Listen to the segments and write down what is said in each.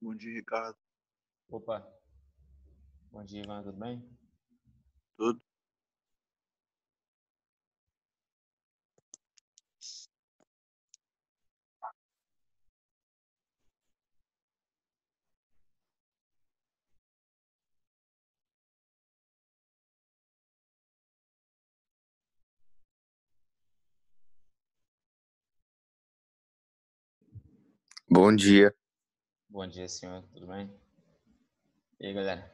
Bom dia, Ricardo. Opa, bom dia, Ivan, tudo bem? Tudo? Bom dia. Bom dia, senhor, tudo bem? E aí, galera?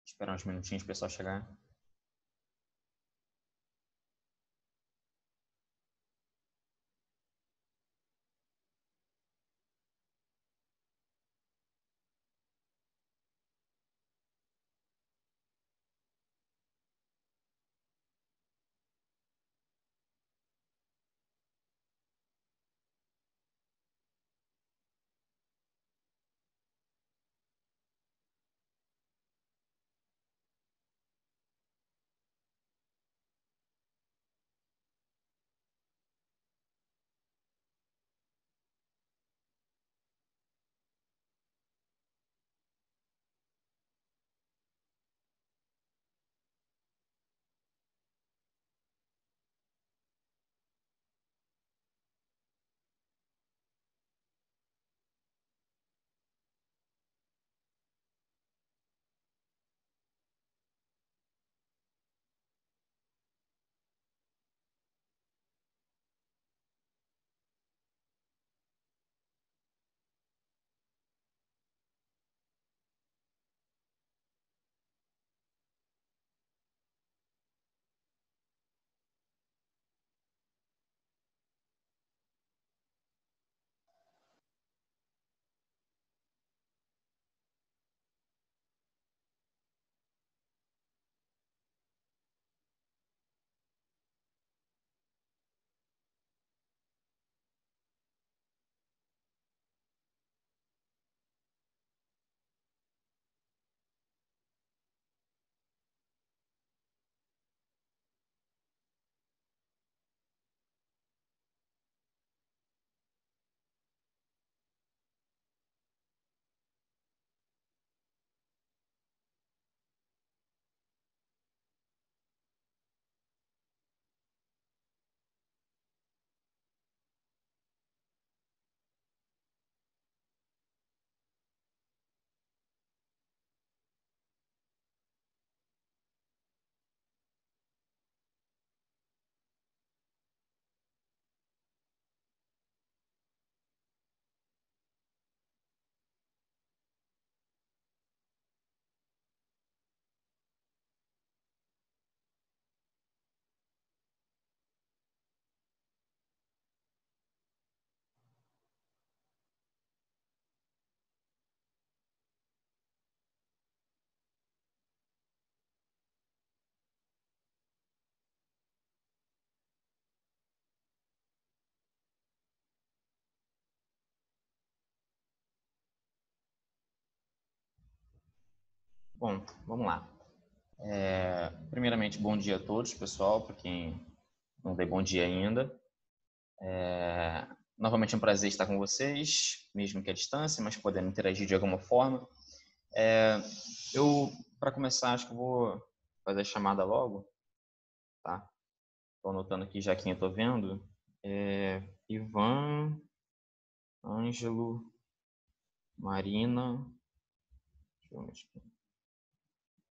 Esperar uns minutinhos para o pessoal chegar. Bom, vamos lá. Primeiramente, bom dia a todos, pessoal, para quem não dei bom dia ainda. Novamente é um prazer estar com vocês, mesmo que à distância, mas podendo interagir de alguma forma. Para começar, acho que eu vou fazer a chamada logo, tá? Estou anotando aqui já quem eu estou vendo. Ivan, Ângelo, Marina,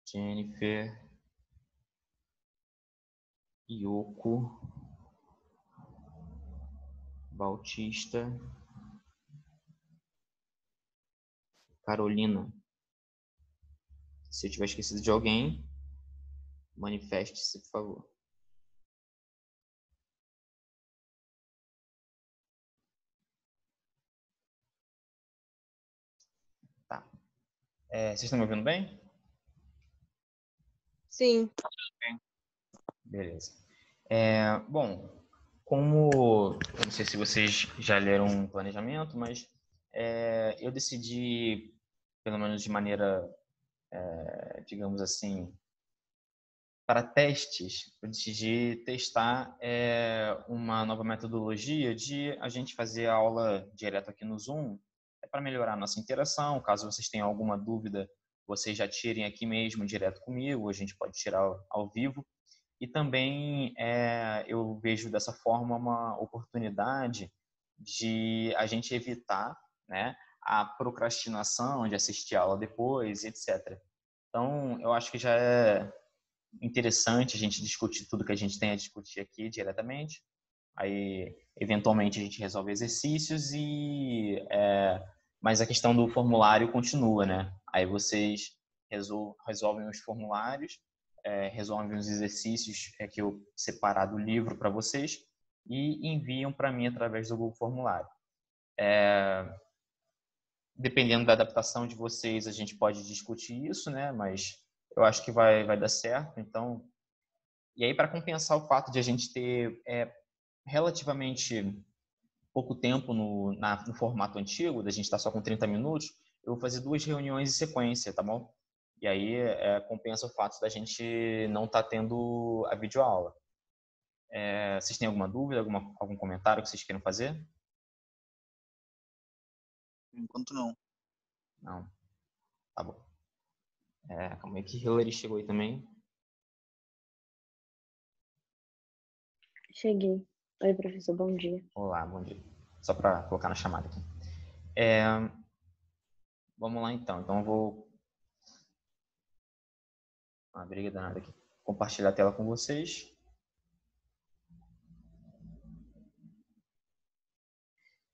Jennifer, Yoko, Bautista, Carolina. Se eu tiver esquecido de alguém, manifeste-se, por favor. Tá. Vocês estão me ouvindo bem? Sim. Beleza. Bom, eu não sei se vocês já leram um planejamento, mas eu decidi, pelo menos de maneira, digamos assim, para testes, eu decidi testar uma nova metodologia de a gente fazer a aula direto aqui no Zoom, para melhorar a nossa interação. Caso vocês tenham alguma dúvida, vocês já tirem aqui mesmo direto comigo, a gente pode tirar ao vivo. E também eu vejo dessa forma uma oportunidade de a gente evitar, né, a procrastinação de assistir a aula depois, etc. Então, eu acho que já é interessante a gente discutir tudo que a gente tem a discutir aqui diretamente. Aí, eventualmente, a gente resolve exercícios mas a questão do formulário continua, né? Aí vocês resolvem os formulários, resolvem os exercícios que eu separar do livro para vocês e enviam para mim através do Google Formulário. Dependendo da adaptação de vocês, a gente pode discutir isso, né? Mas eu acho que vai dar certo. Então, e aí para compensar o fato de a gente ter relativamente pouco tempo no formato antigo, da gente estar só com 30 minutos, eu vou fazer 2 reuniões em sequência, tá bom? E aí compensa o fato da gente não estar tendo a videoaula. Vocês têm alguma dúvida, algum comentário que vocês queiram fazer? Por enquanto não. Não. Tá bom. Calma aí que Hillary chegou aí também. Cheguei. Oi, professor, bom dia. Olá, bom dia. Só para colocar na chamada aqui. Vamos lá então. Então eu vou... briga danada aqui. Compartilhar a tela com vocês.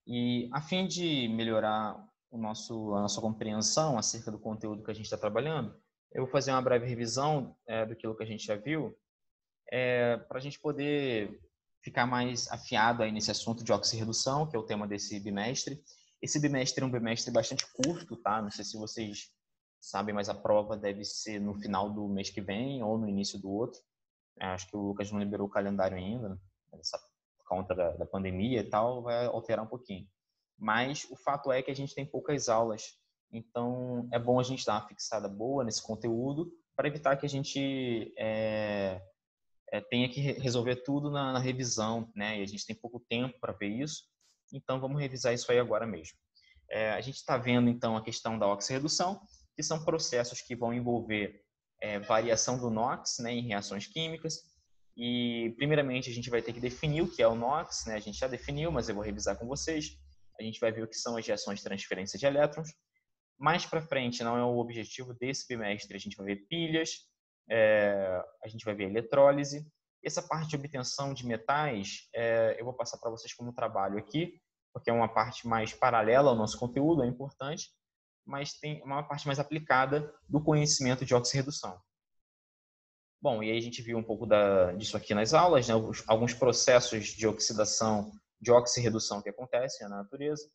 E a fim de melhorar a nossa compreensão acerca do conteúdo que a gente está trabalhando, eu vou fazer uma breve revisão daquilo que a gente já viu, para a gente poder ficar mais afiado aí nesse assunto de oxirredução, que é o tema desse bimestre. Esse bimestre é um bimestre bastante curto, tá? Não sei se vocês sabem, mas a prova deve ser no final do mês que vem ou no início do outro. Acho que o Lucas não liberou o calendário ainda, né? Essa conta da pandemia e tal, vai alterar um pouquinho. Mas o fato é que a gente tem poucas aulas, então é bom a gente dar uma fixada boa nesse conteúdo para evitar que a gente tenha que resolver tudo na revisão, né? E a gente tem pouco tempo para ver isso, então vamos revisar isso aí agora mesmo. A gente está vendo então a questão da oxirredução, que são processos que vão envolver variação do NOx, né, em reações químicas. E primeiramente a gente vai ter que definir o que é o NOx, né? A gente já definiu, mas eu vou revisar com vocês. A gente vai ver o que são as reações de transferência de elétrons. Mais para frente, não é o objetivo desse bimestre, a gente vai ver pilhas, a gente vai ver eletrólise. Essa parte de obtenção de metais, eu vou passar para vocês como trabalho aqui, porque é uma parte mais paralela ao nosso conteúdo, é importante, mas tem uma parte mais aplicada do conhecimento de oxirredução. Bom, e aí a gente viu um pouco disso aqui nas aulas, né? Alguns processos de oxidação, de oxirredução que acontecem na natureza,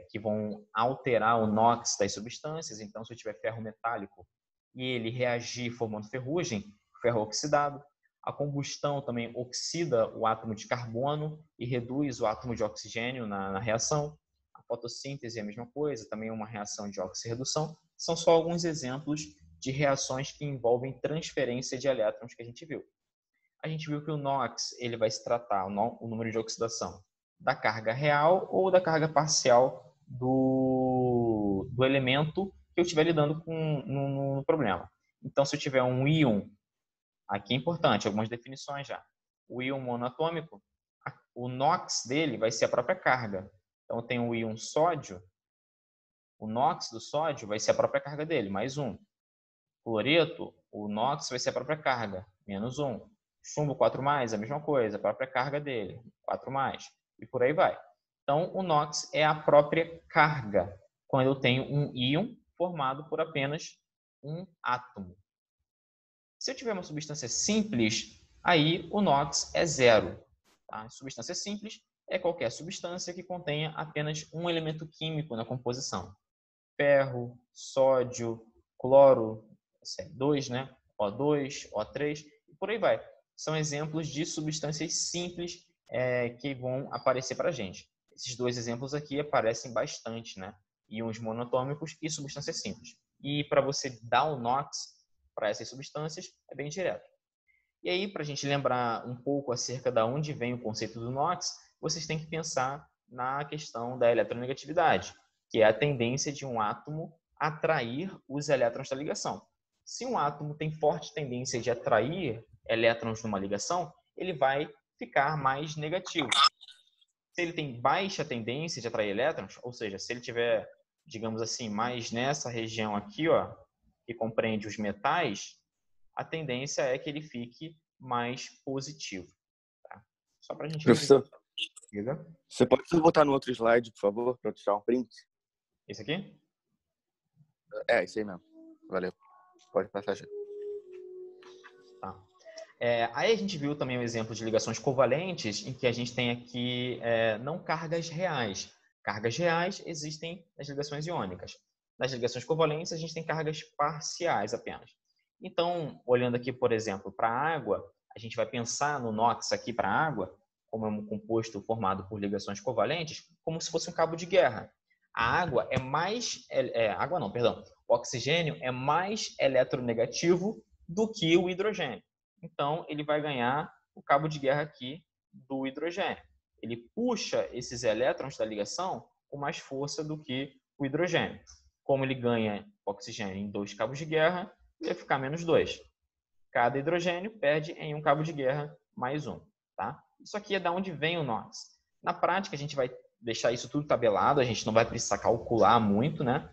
que vão alterar o NOx das substâncias. Então, se eu tiver ferro metálico e ele reagir formando ferrugem, ferro oxidado, a combustão também oxida o átomo de carbono e reduz o átomo de oxigênio na reação. A fotossíntese é a mesma coisa, também é uma reação de oxirredução. São só alguns exemplos de reações que envolvem transferência de elétrons que a gente viu. A gente viu que o NOx ele vai se tratar, o número de oxidação, da carga real ou da carga parcial do elemento que eu estiver lidando com no problema. Então, se eu tiver um íon, aqui é importante, algumas definições já. O íon monoatômico, o NOx dele vai ser a própria carga. Então, eu tenho o íon sódio, o NOx do sódio vai ser a própria carga dele, mais 1. Cloreto, o NOx vai ser a própria carga, menos 1. Chumbo 4+, a mesma coisa, a própria carga dele, 4+, e por aí vai. Então, o NOx é a própria carga, quando eu tenho um íon formado por apenas um átomo. Se eu tiver uma substância simples, aí o NOx é zero. Tá? Substância simples é qualquer substância que contenha apenas um elemento químico na composição. Ferro, sódio, cloro, CO2, né? O2, O3 e por aí vai. São exemplos de substâncias simples que vão aparecer para a gente. Esses dois exemplos aqui aparecem bastante, né? Íons monatômicos e substâncias simples. E para você dar o NOx para essas substâncias, é bem direto. E aí, para a gente lembrar um pouco acerca de onde vem o conceito do NOx, vocês têm que pensar na questão da eletronegatividade, que é a tendência de um átomo atrair os elétrons da ligação. Se um átomo tem forte tendência de atrair elétrons numa ligação, ele vai ficar mais negativo. Se ele tem baixa tendência de atrair elétrons, ou seja, se ele tiver, digamos assim, mais nessa região aqui, ó, que compreende os metais, a tendência é que ele fique mais positivo. Tá? Só para a gente... Professor, Diga. você pode botar no outro slide, por favor, para eu tirar um print? Esse aqui? É, esse aí mesmo. Valeu. Pode passar já. Tá. Aí a gente viu também um exemplo de ligações covalentes, em que a gente tem aqui não cargas reais. Cargas reais existem nas ligações iônicas. Nas ligações covalentes, a gente tem cargas parciais apenas. Então, olhando aqui, por exemplo, para a água, a gente vai pensar no NOx aqui para a água, como é um composto formado por ligações covalentes, como se fosse um cabo de guerra. A água é mais... água não, perdão. O oxigênio é mais eletronegativo do que o hidrogênio. Então, ele vai ganhar o cabo de guerra aqui do hidrogênio. Ele puxa esses elétrons da ligação com mais força do que o hidrogênio. Como ele ganha oxigênio em 2 cabos de guerra, ele vai ficar menos 2. Cada hidrogênio perde em um cabo de guerra mais 1. Tá? Isso aqui é da onde vem o NOx. Na prática, a gente vai deixar isso tudo tabelado, a gente não vai precisar calcular muito, né?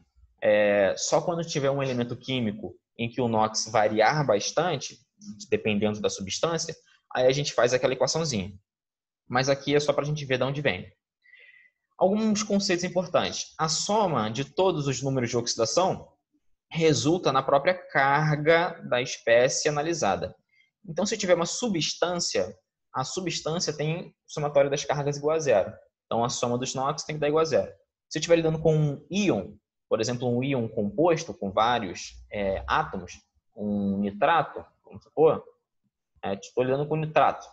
Só quando tiver um elemento químico em que o NOx variar bastante, dependendo da substância, aí a gente faz aquela equaçãozinha. Mas aqui é só para a gente ver de onde vem. Alguns conceitos importantes. A soma de todos os números de oxidação resulta na própria carga da espécie analisada. Então, se tiver uma substância, a substância tem somatório das cargas igual a zero. Então, a soma dos NOx tem que dar igual a zero. Se eu estiver lidando com um íon, por exemplo, um íon composto com vários átomos, um nitrato, vamos supor, estou lidando com nitrato.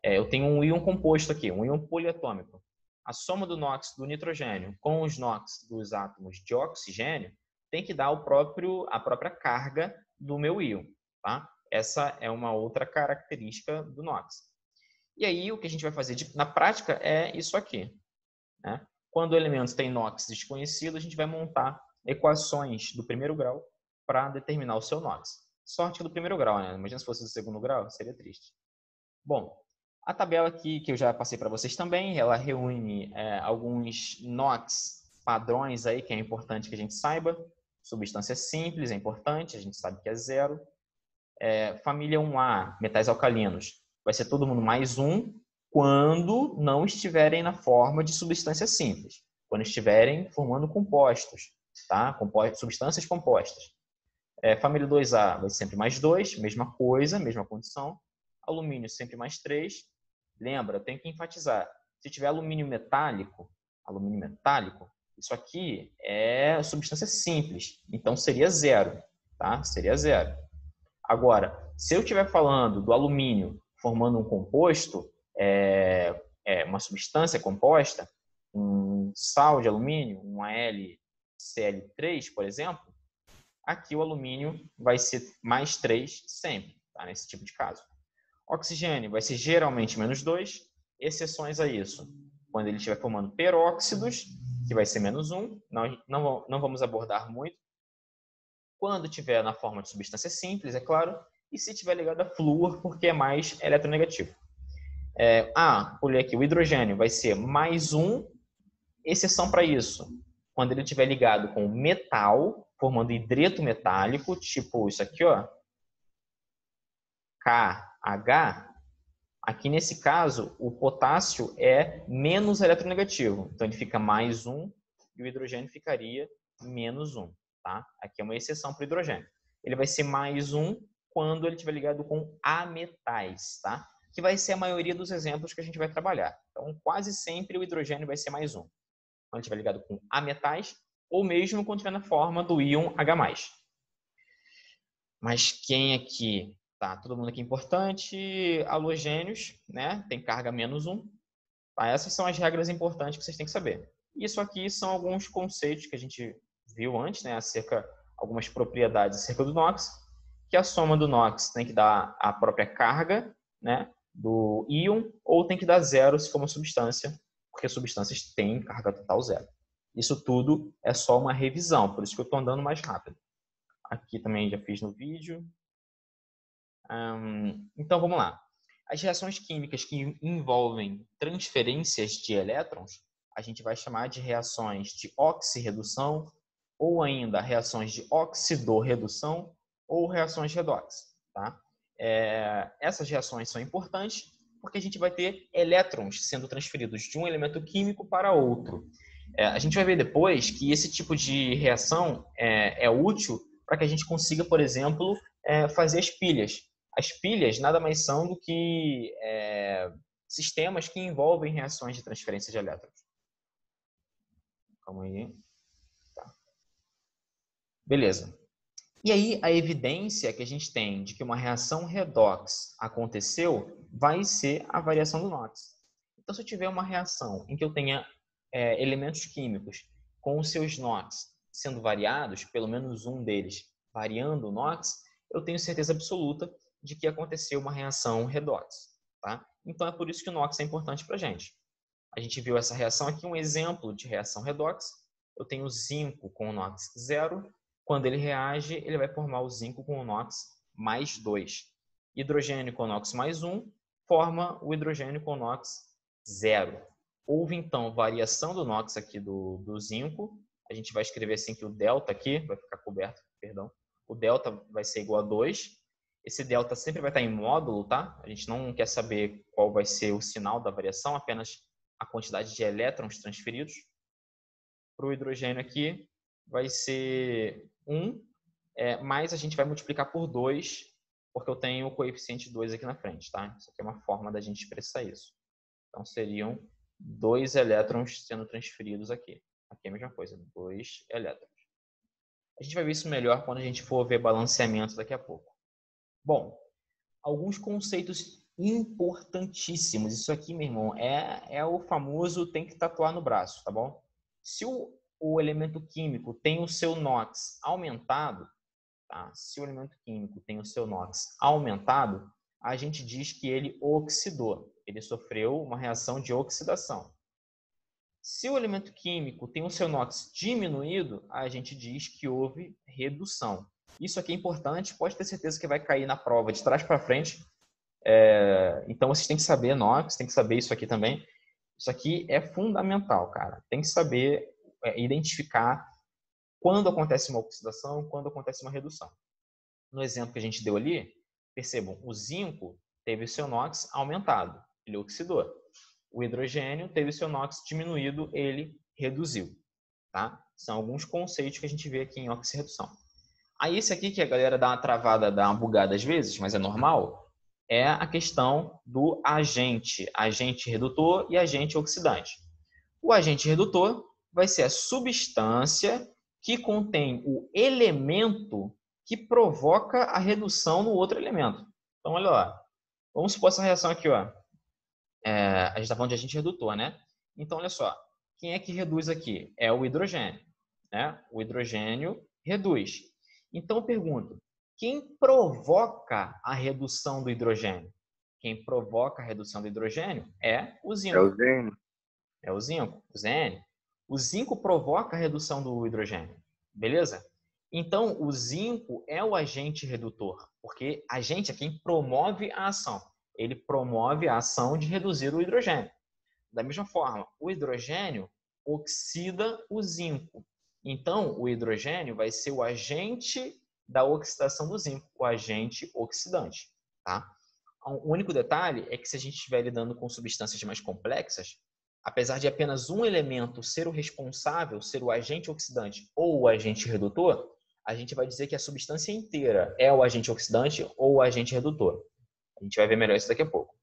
Eu tenho um íon composto aqui, um íon poliatômico. A soma do NOx do nitrogênio com os NOx dos átomos de oxigênio tem que dar a própria carga do meu íon. Tá? Essa é uma outra característica do NOx. E aí, o que a gente vai fazer na prática é isso aqui. Né? Quando o elemento tem NOx desconhecido, a gente vai montar equações do primeiro grau para determinar o seu NOx. Sorte do primeiro grau, né? Imagina se fosse do segundo grau, seria triste. Bom, a tabela aqui, que eu já passei para vocês também, ela reúne alguns NOx padrões aí, que é importante que a gente saiba. Substância simples, é importante, a gente sabe que é zero. Família 1A, metais alcalinos, vai ser todo mundo mais 1 quando não estiverem na forma de substância simples. Quando estiverem formando compostos, tá? Substâncias compostas. Família 2A vai ser sempre mais 2, mesma coisa, mesma condição. Alumínio sempre mais 3. Lembra, eu tenho que enfatizar. Se tiver alumínio metálico, isso aqui é substância simples. Então, seria zero. Tá? Seria zero. Agora, se eu estiver falando do alumínio formando um composto, uma substância composta, um sal de alumínio, um AlCl3, por exemplo, aqui o alumínio vai ser mais 3 sempre, tá? Nesse tipo de caso. Oxigênio vai ser geralmente menos 2, exceções a isso. Quando ele estiver formando peróxidos, que vai ser menos 1, não vamos abordar muito. Quando estiver na forma de substância simples, é claro, e se estiver ligado a flúor, porque é mais eletronegativo. Olha aqui, o hidrogênio vai ser mais 1, exceção para isso. Quando ele estiver ligado com metal, formando hidreto metálico, tipo isso aqui, ó, KH, aqui nesse caso, o potássio é menos eletronegativo. Então, ele fica mais 1 e o hidrogênio ficaria -1, tá? Aqui é uma exceção para o hidrogênio. Ele vai ser +1 quando ele estiver ligado com ametais, tá? Que vai ser a maioria dos exemplos que a gente vai trabalhar. Então, quase sempre o hidrogênio vai ser +1. Quando estiver ligado com ametais, ou mesmo quando estiver na forma do íon H+. Mas quem aqui... Tá, todo mundo aqui é importante. Halogênios, né? Tem carga -1. Tá, essas são as regras importantes que vocês têm que saber. Isso aqui são alguns conceitos que a gente viu antes, né? Algumas propriedades acerca do NOx, que a soma do NOx tem que dar a própria carga, né, do íon, ou tem que dar 0 se for uma substância, porque substâncias têm carga total 0. Isso tudo é só uma revisão, por isso que eu estou andando mais rápido. Aqui também já fiz no vídeo. Então, vamos lá. As reações químicas que envolvem transferências de elétrons, a gente vai chamar de reações de oxirredução, ou ainda reações de oxidorredução, ou reações redox. Tá? Essas reações são importantes porque a gente vai ter elétrons sendo transferidos de um elemento químico para outro. A gente vai ver depois que esse tipo de reação é útil para que a gente consiga, por exemplo, fazer as pilhas. As pilhas nada mais são do que sistemas que envolvem reações de transferência de elétrons. Calma aí. Tá. Beleza. E aí, a evidência que a gente tem de que uma reação redox aconteceu vai ser a variação do NOx. Então, se eu tiver uma reação em que eu tenha elementos químicos com os seus NOx sendo variados, pelo menos um deles variando o NOx, eu tenho certeza absoluta de que aconteceu uma reação redox. Tá? Então, é por isso que o NOx é importante para a gente. A gente viu essa reação aqui, um exemplo de reação redox. Eu tenho zinco com o NOx 0. Quando ele reage, ele vai formar o zinco com o NOx +2. Hidrogênio com o NOx +1 forma o hidrogênio com o NOx 0. Houve, então, variação do NOx aqui do zinco. A gente vai escrever assim que o delta aqui, vai ficar coberto, perdão. O delta vai ser igual a 2. Esse delta sempre vai estar em módulo, tá? A gente não quer saber qual vai ser o sinal da variação, apenas a quantidade de elétrons transferidos. Para o hidrogênio aqui vai ser 1, mas a gente vai multiplicar por 2, porque eu tenho o coeficiente 2 aqui na frente, tá? Isso aqui é uma forma da gente expressar isso. Então, seriam 2 elétrons sendo transferidos aqui. Aqui é a mesma coisa, 2 elétrons. A gente vai ver isso melhor quando a gente for ver balanceamento daqui a pouco. Bom, alguns conceitos importantíssimos. Isso aqui, meu irmão, é o famoso tem que tatuar no braço, tá bom? Se o elemento químico tem o seu NOx aumentado, tá? Se o elemento químico tem o seu NOx aumentado, a gente diz que ele oxidou. Ele sofreu uma reação de oxidação. Se o elemento químico tem o seu NOx diminuído, a gente diz que houve redução. Isso aqui é importante, pode ter certeza que vai cair na prova de trás para frente. Então, vocês têm que saber NOx, tem que saber isso aqui também. Isso aqui é fundamental, cara. Tem que saber identificar quando acontece uma oxidação, quando acontece uma redução. No exemplo que a gente deu ali, percebam, o zinco teve o seu NOx aumentado, ele oxidou. O hidrogênio teve o seu NOx diminuído, ele reduziu. Tá? São alguns conceitos que a gente vê aqui em oxirredução. Aí esse aqui que a galera dá uma travada, dá uma bugada às vezes, mas é normal, é a questão do agente redutor e agente oxidante. O agente redutor vai ser a substância que contém o elemento que provoca a redução no outro elemento. Então, olha lá. Vamos supor essa reação aqui, ó. A gente está falando de agente redutor, né? Então, olha só. Quem é que reduz aqui? É o hidrogênio. Né? O hidrogênio reduz. Então, eu pergunto, quem provoca a redução do hidrogênio? Quem provoca a redução do hidrogênio é o zinco. É o Zênio. É o zinco, o Zn. O zinco provoca a redução do hidrogênio. Beleza? Então, o zinco é o agente redutor, porque agente é quem promove a ação. Ele promove a ação de reduzir o hidrogênio. Da mesma forma, o hidrogênio oxida o zinco. Então, o hidrogênio vai ser o agente da oxidação do zinco, o agente oxidante. Tá? O único detalhe é que se a gente estiver lidando com substâncias mais complexas, apesar de apenas um elemento ser o responsável, ser o agente oxidante ou o agente redutor, a gente vai dizer que a substância inteira é o agente oxidante ou o agente redutor. A gente vai ver melhor isso daqui a pouco.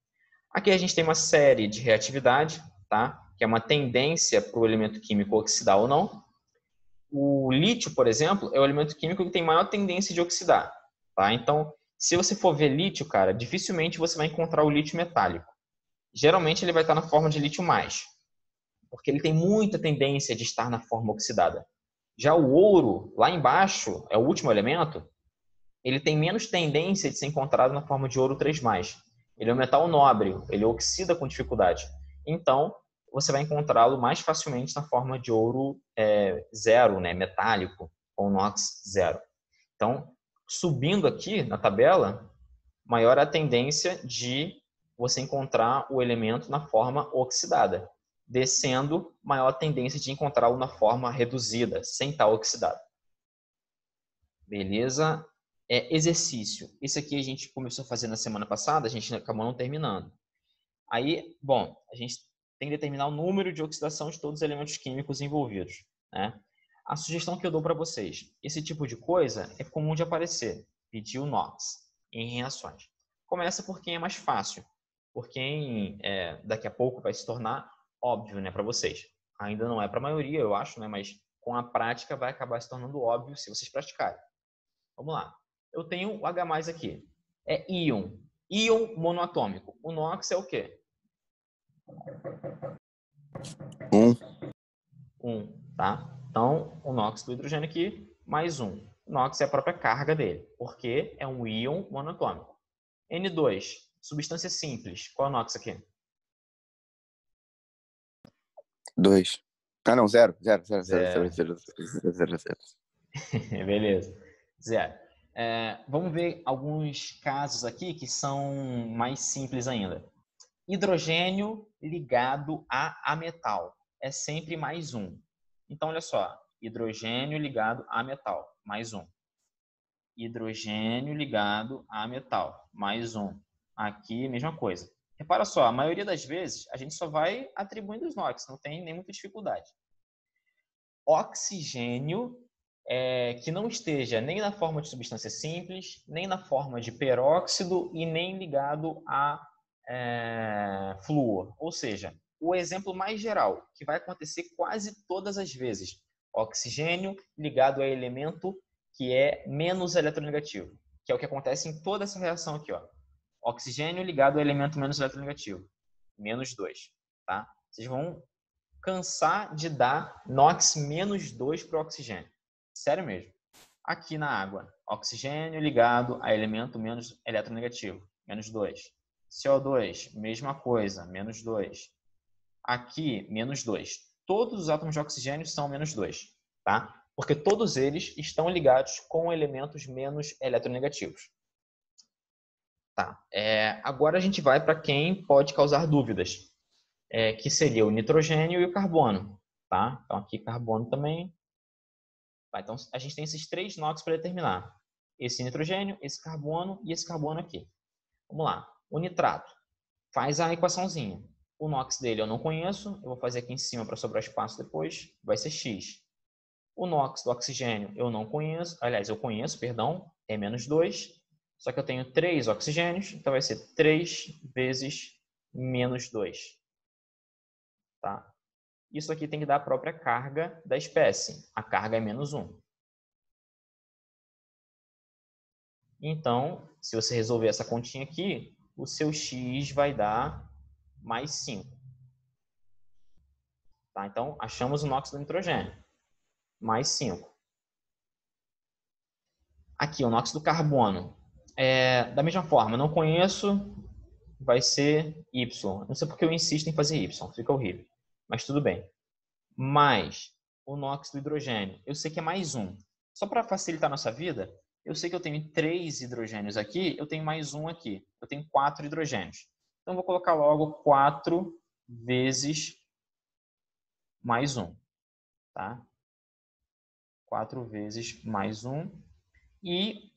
Aqui a gente tem uma série de reatividade, tá? Que é uma tendência para o elemento químico oxidar ou não. O lítio, por exemplo, é o elemento químico que tem maior tendência de oxidar, tá? Então, se você for ver lítio, cara, dificilmente você vai encontrar o lítio metálico. Geralmente ele vai estar na forma de lítio mais, porque ele tem muita tendência de estar na forma oxidada. Já o ouro, lá embaixo, é o último elemento, ele tem menos tendência de ser encontrado na forma de ouro 3+. Ele é um metal nobre, ele oxida com dificuldade. Então, você vai encontrá-lo mais facilmente na forma de ouro 0, né, metálico, ou NOx 0. Então, subindo aqui na tabela, maior é a tendência de você encontrar o elemento na forma oxidada. Descendo, maior a tendência de encontrá-lo na forma reduzida, sem estar oxidado. Beleza? Exercício. Esse aqui a gente começou a fazer na semana passada, a gente acabou não terminando. Aí, bom, a gente tem que determinar o número de oxidação de todos os elementos químicos envolvidos, né? A sugestão que eu dou para vocês, esse tipo de coisa é comum de aparecer, pedir o NOx em reações. Começa por quem é mais fácil, por quem daqui a pouco vai se tornar óbvio, né, para vocês. Ainda não é para a maioria, eu acho, né, mas com a prática vai acabar se tornando óbvio se vocês praticarem. Vamos lá. Eu tenho o H+ aqui. É íon. Íon monoatômico. O NOx é o quê? 1, tá? Então, o NOx do hidrogênio aqui, mais 1. O NOx é a própria carga dele, porque é um íon monoatômico. N2, substância simples. Qual é o NOx aqui? 2. Ah, não, 0. 0. Beleza. 0. Vamos ver alguns casos aqui que são mais simples ainda. Hidrogênio ligado a metal. É sempre mais 1. Então, olha só. Hidrogênio ligado a metal. Mais 1. Hidrogênio ligado a metal. Mais 1. Aqui, mesma coisa. Repara só, a maioria das vezes, a gente só vai atribuindo os NOx. Não tem nem muita dificuldade. Oxigênio que não esteja nem na forma de substância simples, nem na forma de peróxido e nem ligado a flúor. Ou seja, o exemplo mais geral, que vai acontecer quase todas as vezes. Oxigênio ligado a elemento que é menos eletronegativo, que é o que acontece em toda essa reação aqui. Ó. Oxigênio ligado a elemento menos eletronegativo, menos 2. Tá? Vocês vão cansar de dar NOx menos 2 para o oxigênio. Sério mesmo. Aqui na água, oxigênio ligado a elemento menos eletronegativo, menos 2. CO2, mesma coisa, menos 2. Aqui, menos 2. Todos os átomos de oxigênio são menos 2, tá? Porque todos eles estão ligados com elementos menos eletronegativos. Tá. Agora a gente vai para quem pode causar dúvidas, que seria o nitrogênio e o carbono. Tá? Então, aqui carbono também. Tá, então, a gente tem esses 3 NOx para determinar. Esse nitrogênio, esse carbono e esse carbono aqui. Vamos lá. O nitrato. Faz a equaçãozinha. O NOx dele eu não conheço. Eu vou fazer aqui em cima para sobrar espaço depois. Vai ser X. O NOx do oxigênio eu não conheço. Aliás, eu conheço, perdão. É menos 2. Só que eu tenho 3 oxigênios. Então, vai ser 3 vezes menos 2. Tá? Isso aqui tem que dar a própria carga da espécie. A carga é menos 1. Então, se você resolver essa continha aqui, o seu X vai dar mais 5. Tá? Então, achamos o NOx do nitrogênio. Mais 5. Aqui, o NOx do carbono. Da mesma forma, não conheço, vai ser Y. Não sei porque eu insisto em fazer Y, fica horrível. Mas tudo bem. Mais o NOx do hidrogênio. Eu sei que é mais 1. Só para facilitar a nossa vida, eu sei que eu tenho 3 hidrogênios aqui, eu tenho mais 1 aqui. Eu tenho 4 hidrogênios. Então, eu vou colocar logo 4 vezes mais 1. Tá? 4 vezes mais 1. E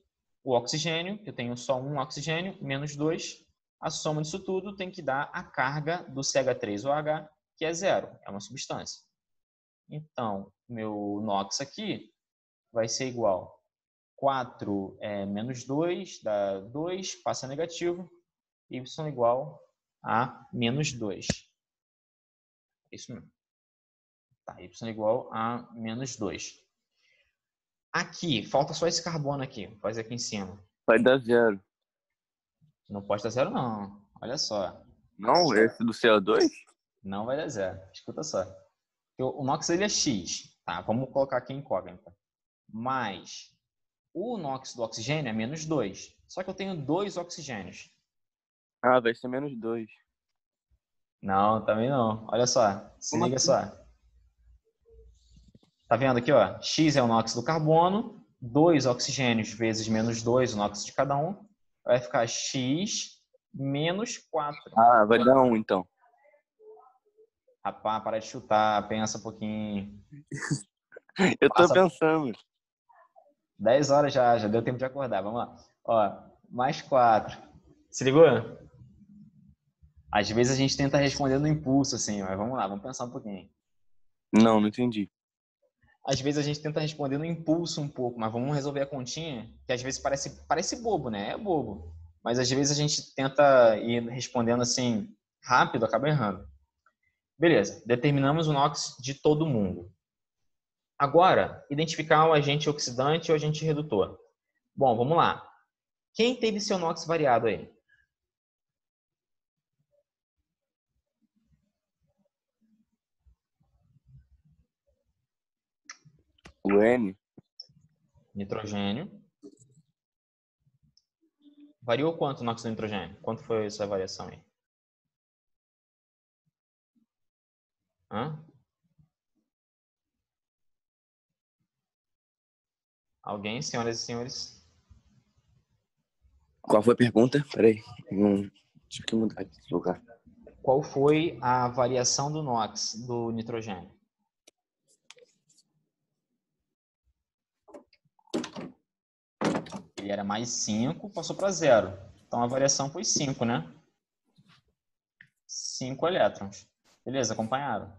o oxigênio, eu tenho só um oxigênio, menos 2. A soma disso tudo tem que dar a carga do CH3OH, que é 0, é uma substância. Então, meu NOx aqui vai ser igual 4 menos 2, dá 2, passa negativo, y igual a menos 2. Isso mesmo. Tá, y igual a menos 2. Aqui, falta só esse carbono aqui. Vou fazer aqui em cima. Vai dar 0. Não pode dar 0, não. Olha só. Não, esse do CO2? Não vai dar 0. Escuta só. O NOx ele é X. Tá, vamos colocar aqui em incógnita. Mas o NOx do oxigênio é menos 2. Só que eu tenho 2 oxigênios. Ah, vai ser menos 2. Não, também não. Olha só. Se liga só. Tá vendo aqui, ó? X é o NOx do carbono. 2 oxigênios vezes menos 2, o NOx de cada um. Vai ficar X menos 4. Ah, vai dar 1 então. Rapaz, para de chutar. Pensa um pouquinho. Eu tô pensando. 10 horas já deu tempo de acordar. Vamos lá. Ó, mais 4. Se ligou? Às vezes a gente tenta responder no impulso, assim, mas vamos lá, vamos pensar um pouquinho. Não entendi. Às vezes a gente tenta responder no impulso um pouco, mas vamos resolver a continha, que às vezes parece bobo, né? É bobo. Mas às vezes a gente tenta ir respondendo assim, rápido, acaba errando. Beleza, determinamos o NOx de todo mundo. Agora, identificar o agente oxidante e o agente redutor. Bom, vamos lá. Quem teve seu NOx variado aí? O N? Nitrogênio. Variou quanto o NOx do nitrogênio? Quanto foi essa variação aí? Hã? Alguém, senhoras e senhores? Qual foi a pergunta? Peraí. Tive que mudar de lugar. Qual foi a variação do NOx do nitrogênio? Ele era mais 5, passou para 0. Então a variação foi 5, né? 5 elétrons. Beleza, acompanharam?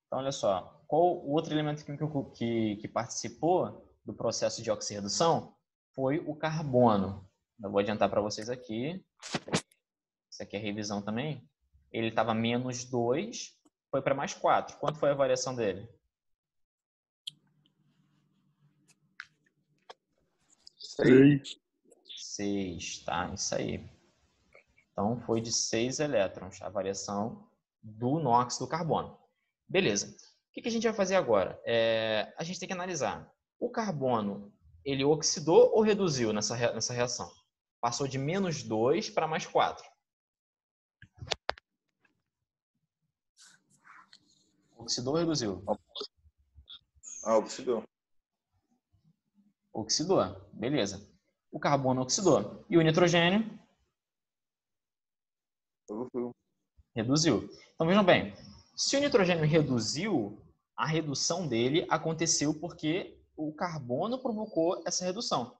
Então, olha só. Qual o outro elemento químico que participou do processo de oxirredução foi o carbono. Eu vou adiantar para vocês aqui. Isso aqui é revisão também. Ele estava menos 2, foi para mais 4. Quanto foi a variação dele? 6. 6, tá? Isso aí. Então, foi de 6 elétrons a variação do NOx do carbono. Beleza. O que a gente vai fazer agora? A gente tem que analisar. O carbono, ele oxidou ou reduziu nessa reação? Passou de menos 2 para mais 4. Oxidou ou reduziu? Oxidou. Oxidou. Beleza. O carbono oxidou. E o nitrogênio? Reduziu. Então, vejam bem. Se o nitrogênio reduziu, a redução dele aconteceu porque o carbono provocou essa redução.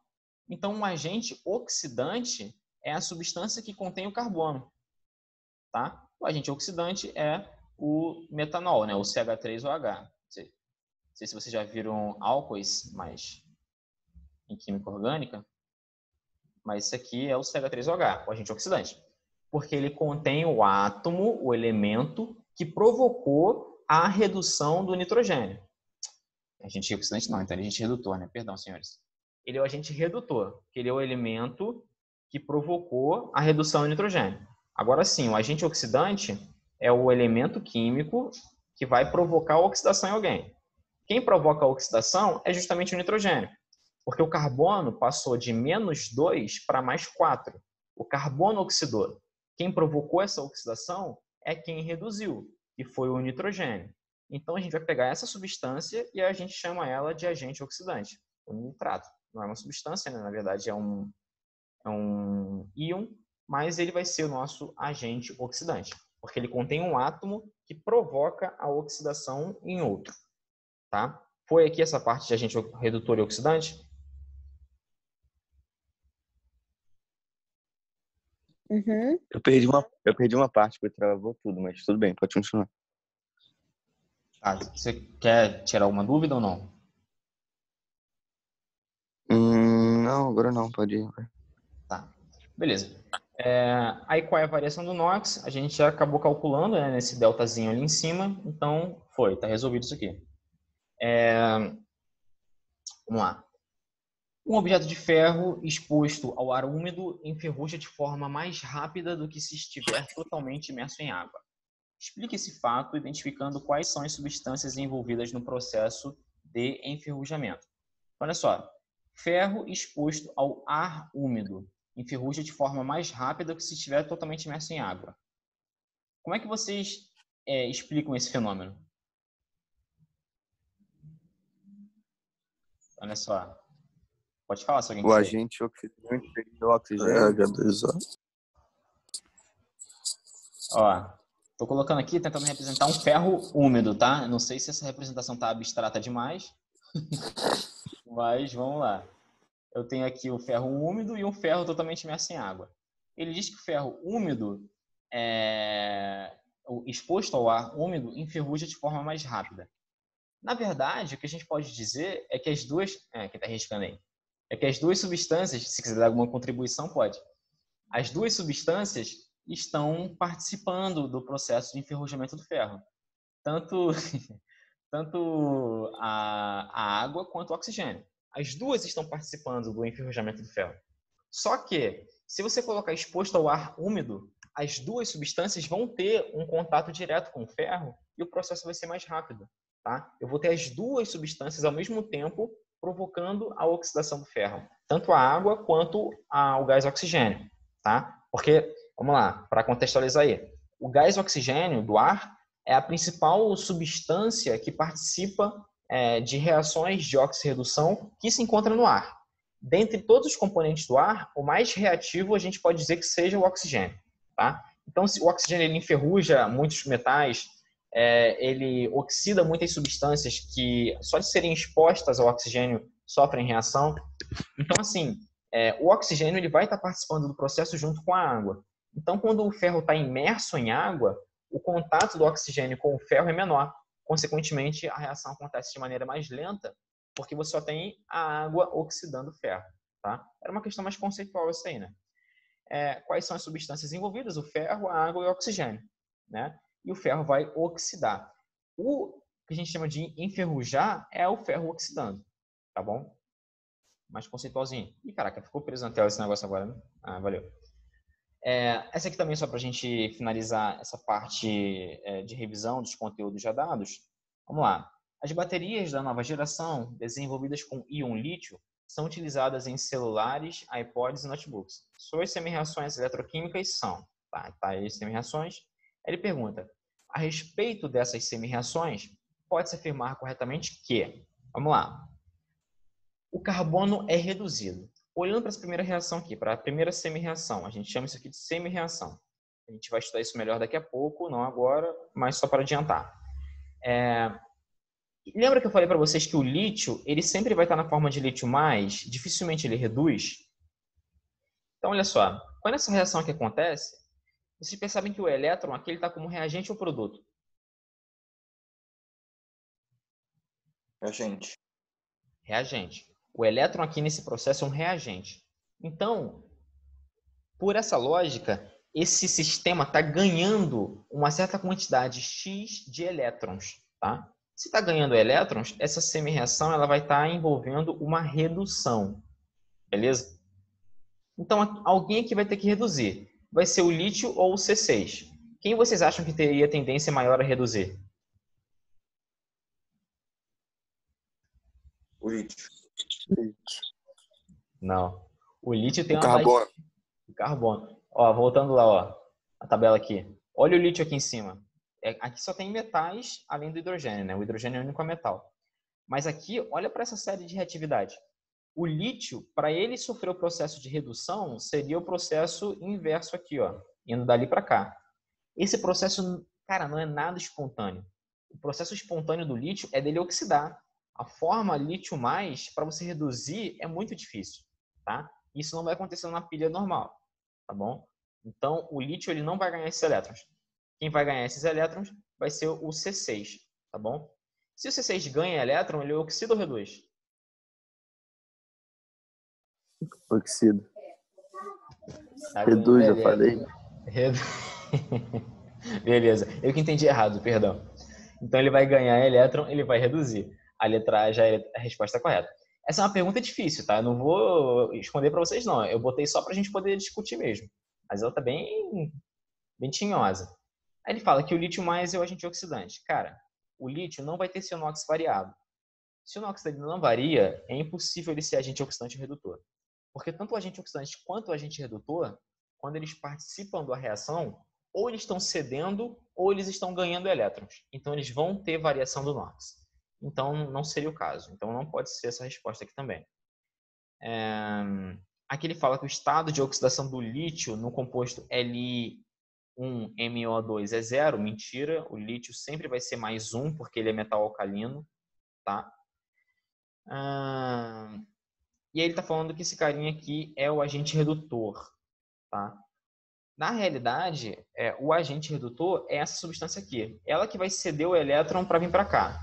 Então, um agente oxidante é a substância que contém o carbono. Tá? O agente oxidante é o metanol, né? O CH3OH. Não sei se vocês já viram álcoois, mas em química orgânica. Mas isso aqui é o CH3OH, o agente oxidante. Porque ele contém o átomo, o elemento, que provocou a redução do nitrogênio. Agente oxidante não, então ele é agente redutor, né? Perdão, senhores. Ele é o agente redutor, que ele é o elemento que provocou a redução do nitrogênio. Agora sim, o agente oxidante é o elemento químico que vai provocar a oxidação em alguém. Quem provoca a oxidação é justamente o nitrogênio, porque o carbono passou de menos 2 para mais 4. O carbono oxidou. Quem provocou essa oxidação é quem reduziu, que foi o nitrogênio. Então, a gente vai pegar essa substância e a gente chama ela de agente oxidante, o nitrato. Não é uma substância, né? Na verdade, é um íon, mas ele vai ser o nosso agente oxidante, porque ele contém um átomo que provoca a oxidação em outro. Tá? Foi aqui essa parte de agente redutor e oxidante? Uhum. Eu perdi uma parte porque travou tudo, mas tudo bem, pode continuar. Tá, você quer tirar alguma dúvida ou não? Não, agora não, pode ir. Tá, beleza. Aí qual é a variação do NOx? A gente já acabou calculando, né, nesse deltazinho ali em cima, então tá resolvido isso aqui. Vamos lá. Um objeto de ferro exposto ao ar úmido enferruja de forma mais rápida do que se estiver totalmente imerso em água. Explique esse fato identificando quais são as substâncias envolvidas no processo de enferrujamento. Olha só, ferro exposto ao ar úmido enferruja de forma mais rápida do que se estiver totalmente imerso em água. Como é que vocês explicam esse fenômeno? Olha só, pode falar se alguém O quiser. agente oxidante do oxigênio. H2O. Ó, tô colocando aqui tentando representar um ferro úmido, tá? Não sei se essa representação tá abstrata demais, mas vamos lá. Eu tenho aqui o ferro úmido e um ferro totalmente imerso em água. Ele diz que o ferro úmido, exposto ao ar úmido, enferruja de forma mais rápida. Na verdade, o que a gente pode dizer é que as duas... quem tá riscando aí? É que as duas substâncias, se quiser dar alguma contribuição, pode. As duas substâncias estão participando do processo de enferrujamento do ferro. Tanto a água quanto o oxigênio. As duas estão participando do enferrujamento do ferro. Só que, se você colocar exposto ao ar úmido, as duas substâncias vão ter um contato direto com o ferro e o processo vai ser mais rápido. Tá? Eu vou ter as duas substâncias ao mesmo tempo provocando a oxidação do ferro. Tanto a água quanto o gás oxigênio. Tá? Porque, vamos lá, para contextualizar aí. O gás oxigênio do ar é a principal substância que participa de reações de oxirredução que se encontra no ar. Dentre todos os componentes do ar, o mais reativo a gente pode dizer que seja o oxigênio. Tá? Então, se o oxigênio ele enferruja muitos metais, ele oxida muitas substâncias que, só de serem expostas ao oxigênio, sofrem reação. Então, assim, o oxigênio ele vai estar participando do processo junto com a água. Então, quando o ferro está imerso em água, o contato do oxigênio com o ferro é menor. Consequentemente, a reação acontece de maneira mais lenta, porque você só tem a água oxidando o ferro. Tá? Era uma questão mais conceitual isso aí, né? Quais são as substâncias envolvidas? O ferro, a água e o oxigênio. Né? E o ferro vai oxidar. O que a gente chama de enferrujar é o ferro oxidando. Tá bom? Mais conceitualzinho. Ih, caraca, ficou preso na tela esse negócio agora, né? Ah, valeu. Essa aqui também só para a gente finalizar essa parte de revisão dos conteúdos já dados. Vamos lá. As baterias da nova geração, desenvolvidas com íon lítio, são utilizadas em celulares, iPods e notebooks. Suas semi-reações eletroquímicas são... Tá aí as semi-reações. Ele pergunta, a respeito dessas semi-reações, pode-se afirmar corretamente que... Vamos lá. O carbono é reduzido. Olhando para essa primeira reação aqui, para a primeira semi-reação, a gente chama isso aqui de semi-reação. A gente vai estudar isso melhor daqui a pouco, não agora, mas só para adiantar. Lembra que eu falei para vocês que o lítio, ele sempre vai estar na forma de lítio mais, dificilmente ele reduz? Então, olha só, quando essa reação aqui acontece, vocês percebem que o elétron aqui está como reagente ou produto? Reagente. O elétron aqui nesse processo é um reagente. Então, por essa lógica, esse sistema está ganhando uma certa quantidade X de elétrons. Tá? Se está ganhando elétrons, essa semi-reação ela vai estar envolvendo uma redução. Beleza? Então, alguém aqui vai ter que reduzir. Vai ser o lítio ou o C6. Quem vocês acham que teria tendência maior a reduzir? O lítio. Não. O lítio tem O uma carbono. O carbono. Ó, voltando lá, ó, a tabela aqui. Olha o lítio aqui em cima. Aqui só tem metais além do hidrogênio, né? O hidrogênio é o único metal. Mas aqui, olha para essa série de reatividade. O lítio, para ele sofrer o processo de redução, seria o processo inverso aqui, ó, indo dali para cá. Esse processo, cara, não é nada espontâneo. O processo espontâneo do lítio é dele oxidar. A forma lítio mais, para você reduzir, é muito difícil, tá? Isso não vai acontecer na pilha normal, tá bom? Então, o lítio ele não vai ganhar esses elétrons. Quem vai ganhar esses elétrons vai ser o C6, tá bom? Se o C6 ganha elétron, ele oxida ou reduz? Oxida. Tá Reduz, ganhando eu falei. Beleza. Eu que entendi errado, perdão. Então, ele vai ganhar elétron, ele vai reduzir. A letra A já é a resposta correta. Essa é uma pergunta difícil, tá? Eu não vou responder para vocês, não. Eu botei só para a gente poder discutir mesmo. Mas ela tá bem tinhosa. Aí ele fala que o lítio mais é o agente oxidante. Cara, o lítio não vai ter seu NOx variado. Se o NOx dele não varia, é impossível ele ser agente oxidante ou redutor. Porque tanto o agente oxidante quanto o agente redutor, quando eles participam da reação, ou eles estão cedendo ou eles estão ganhando elétrons. Então, eles vão ter variação do NOx. Então, não seria o caso. Então, não pode ser essa resposta aqui também. Aqui ele fala que o estado de oxidação do lítio no composto Li1MO2 é 0. Mentira, o lítio sempre vai ser mais 1, porque ele é metal alcalino. Tá? E aí ele está falando que esse carinha aqui é o agente redutor. Tá? Na realidade, o agente redutor é essa substância aqui. Ela que vai ceder o elétron para vir para cá.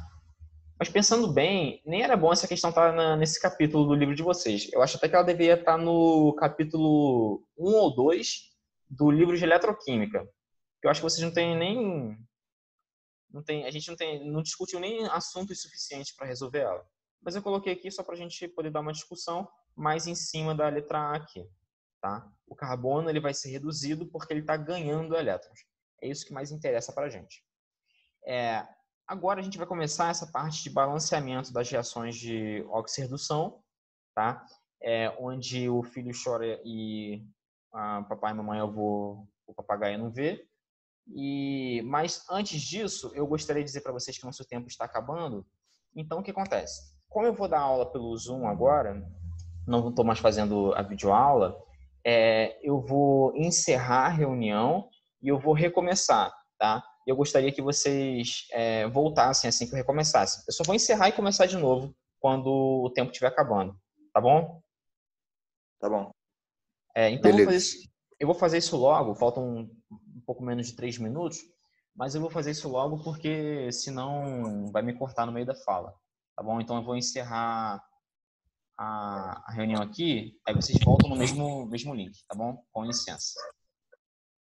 Mas pensando bem, nem era bom essa questão estar nesse capítulo do livro de vocês. Eu acho até que ela deveria estar no capítulo 1 ou 2 do livro de eletroquímica. Eu acho que vocês não têm nem... a gente não discutiu nem assuntos suficientes para resolver ela. Mas eu coloquei aqui só para a gente poder dar uma discussão mais em cima da letra A aqui. Tá? O carbono ele vai ser reduzido porque ele está ganhando elétrons. É isso que mais interessa para a gente. Agora a gente vai começar essa parte de balanceamento das reações de oxirredução, tá? Onde o filho chora e papai e mamãe o papagaio não vê. Mas antes disso, eu gostaria de dizer para vocês que nosso tempo está acabando. Então, o que acontece? Como eu vou dar aula pelo Zoom agora, não estou mais fazendo a videoaula, eu vou encerrar a reunião e eu vou recomeçar, tá? Eu gostaria que vocês voltassem assim que eu recomeçasse. Eu só vou encerrar e começar de novo quando o tempo estiver acabando, tá bom? Tá bom. Então eu vou fazer isso logo, faltam um pouco menos de 3 minutos, mas eu vou fazer isso logo porque senão vai me cortar no meio da fala, tá bom? Então eu vou encerrar a reunião aqui, aí vocês voltam no mesmo link, tá bom? Com licença.